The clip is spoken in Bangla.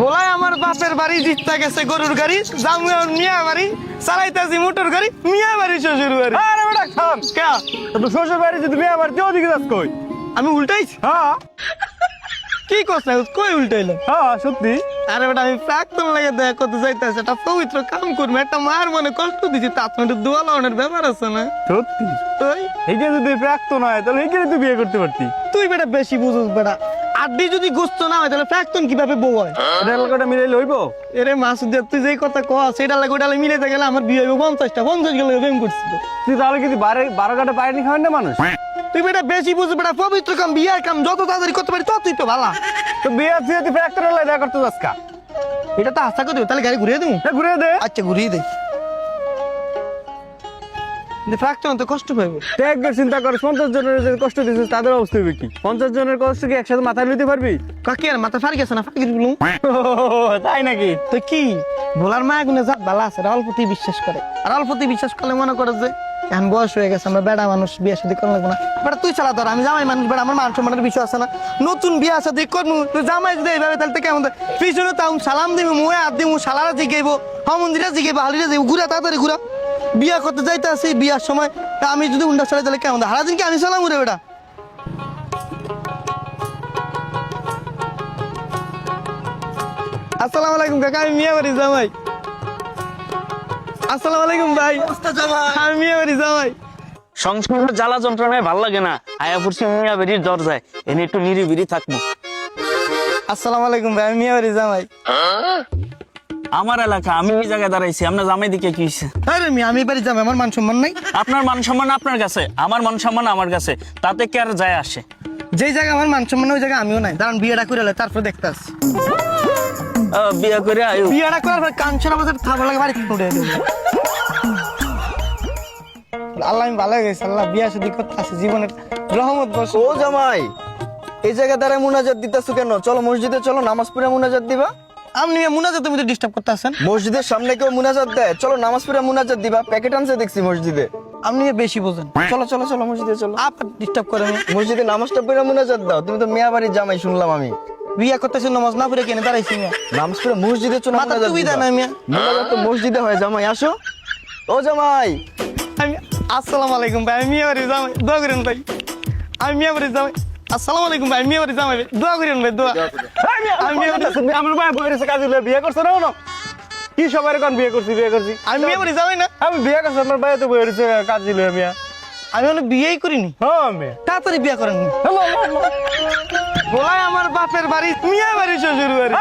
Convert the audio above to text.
বলাই আমার বাপের বাড়ি জিততে গেছে গরুর গাড়ি, যাবো এখন মিয়া বাড়ি, চালাইতেছি মোটর গাড়ি, মিয়া বাড়ি শ্বশুর বাড়ি। আরে বেটা থাম কে? তো শ্বশুর বাড়ি যদি বিয়ে বাড়িতে ওদিকে যাস কই? আমি উল্টাইছি? হ্যাঁ কি করছ না, কই উল্টাইলাম? হ্যাঁ সত্যি। আরে বেটা আমি প্রাক্তন লাগে দেখা করতে যাইতেছে, একটা পবিত্র কাম করবো, একটা মার মনে কষ্ট দিচ্ছি, তার মধ্যে দোয়া লাগানোর ব্যাপার আছে না? সত্যি তুই এইটা যদি প্রাক্তন হয় তাহলে এইখানে তুই বিয়ে করতে পারতি। তুই বেটা বেশি বুঝুস বেটা। আড্ডি যদি গোস্ত না হয় তাহলে প্রাক্তন কিভাবে বউ হয়? এটা এলাকাটা মিলাইলে হইব? এরে মাসুদ, তুই যেই কথা কস সেটা লাগে ওটা মিলাইতে গেলে আমার বিয়ে হইব 50 গেলে প্রেম করছিল। তুই তাহলে কি 12 কাটা পায়নি খাবেন না মানুষ? তুই বেটা বেশি বুঝ বেটা, পবিত্র কাম বিয়ার কাম যত তাড়াতাড়ি করতে পারি ততই তো ভালো। তো বিয়ে তুই যদি প্রাক্তন হলে দেখা করতে যাস কা? এটা তো আশা করি তাহলে গাড়ি ঘুরিয়ে দেবো। ঘুরে দে। আচ্ছা ঘুরিয়ে দেই, প্রাক্তন তো কষ্ট পাইব। একবার চিন্তা কর 50 জনের যে কষ্ট দিচ্ছিস তাদের অবস্থা হবে কি? 50 জনের কষ্ট কি একসাথে মাথায় নিতে পারবি? কাকি আর মাথা ফার গেছে না, ফাঁকি দিল। তাই নাকি? তো কি ভোলার মায়া গুনে যা ভালো আছে, অল্পতেই বিশ্বাস করে, আর অল্পতেই বিশ্বাস করলে মনে করে যে এখন বয়স হয়ে গেছে, আমরা বেড়া মানুষ, বিয়ে শাদী করা লাগবো না। বেটা তুই চালা ধর, আমি জামাই মানুষ, বেড়া আমার মান সম্মানের বিষয় আছে না? নতুন বিয়ে শাদী করবো, তুই জামাই যদি এইভাবে তাহলে কেমন? পিছনে তাও সালাম দিব, মুয়ে হাত দিব, সালারা জিগাইব, মন্দিরে জিগাইব, হালিরা যাইব, ঘুরা তাড়াতাড়ি ঘুরা। বিয়া করতে যাইতে আসি, বিয়ার সময় তা আমি যদি উন্ডা চালাই তাহলে কেমন? হারাদিন কি আমি সালাম ঘুরে বেটা? আসসালামু আলাইকুম কাকা, আমি মিয়া বাড়ি জামাই। আসসালামু আলাইকুম ভাই, আমি মিয়া বাড়ি জামাই। সংসারের জ্বালা যন্ত্রণায় ভাল লাগে না, আয়া পড়ছি মিয়া বেরির দরজায়, এনে একটু নিরিবিরি থাকবো। আসসালামু আলাইকুম ভাই, আমি মিয়া বাড়ি জামাই। আমার এলাকা, আমি এই জায়গায় দাঁড়াইছি, আপনার জামাই দিকে কি হইছে? আরে মিয়া আমি বাড়ি জামাই, আমার মান সম্মান নাই? আপনার মান সম্মান আপনার কাছে, আমার মান সম্মান আমার কাছে, তাতে কি আর যায় আসে? যেই জায়গায় আমার মান সম্মান ওই জায়গায় আমিও নাই। দাঁড়ান বিয়েটা করে এলে তারপর দেখতে আসছি। বিয়া করে আয়ু। বিয়েটা করার পর কাঞ্চন আমাদের খাবার লাগে বাড়ি উঠে দেবো। আল্লাহ আমি ভালো গেছি, আল্লাহ বিয়া শাদী করতে আসি, জীবনের রহমত বস। ও জামাই, এই জায়গা দ্বারা মুনাজাত দিতেছো কেন? চলো মসজিদে, চলো নামাজ পড়ে মুনাজাত দিবা। আপনি মুনাজাত তুমি ডিস্টার্ব করতে আসেন। মসজিদের সামনে কেউ মুনাজাত দেয়? চলো নামাজ পড়ে মুনাজাত দিবা। প্যাকেট আনছে দেখছি মসজিদে। আপনি বেশি বোঝেন, চলো চলো চলো মসজিদে চলো। আপনার ডিস্টার্ব করেন। মসজিদে নামাজটা পড়ে মুনাজাত দাও। তুমি তো মেয়া বাড়ির জামাই শুনলাম আমি। বিয়া করতেছি নামাজ না পড়ে কেনে দাঁড়াইছি মিয়া? নামাজ পড়ে মসজিদে চলো মাথা মুনাজাত সুবিধা দিবা। নাই মিয়া। মুনাজাত তো মসজিদে হয় জামাই, আসো। ও জামাই, আমি আসসালামু আলাইকুম ভাই, আমি মিয়া বাড়ি জামাই, দোয়া করেন ভাই। আমি মিয়া বাড়ি জামাই। আসসালামু আলাইকুম ভাই, আমি মিয়া বাড়ি জামাই, দোয়া করেন ভাই, দোয়া। আমি আমার ভাই বইরেছে কাজে লয়ে বিয়ে করছ না? কি সবাই কোন বিয়ে করছি বিয়ে করছি? আমি মিয়া বাড়ি জামাই না? আমি বিয়ে করছি, আমার ভাই তো বইরেছে কাজে লয়ে মিয়া। আমি হলো বিয়েই করিনি। হ্যাঁ মেয়ে। তাড়াতাড়ি বিয়া করেন। বলাই আমার বাপের বাড়ি, মিয়া বাড়ি শ্বশুর বাড়ি।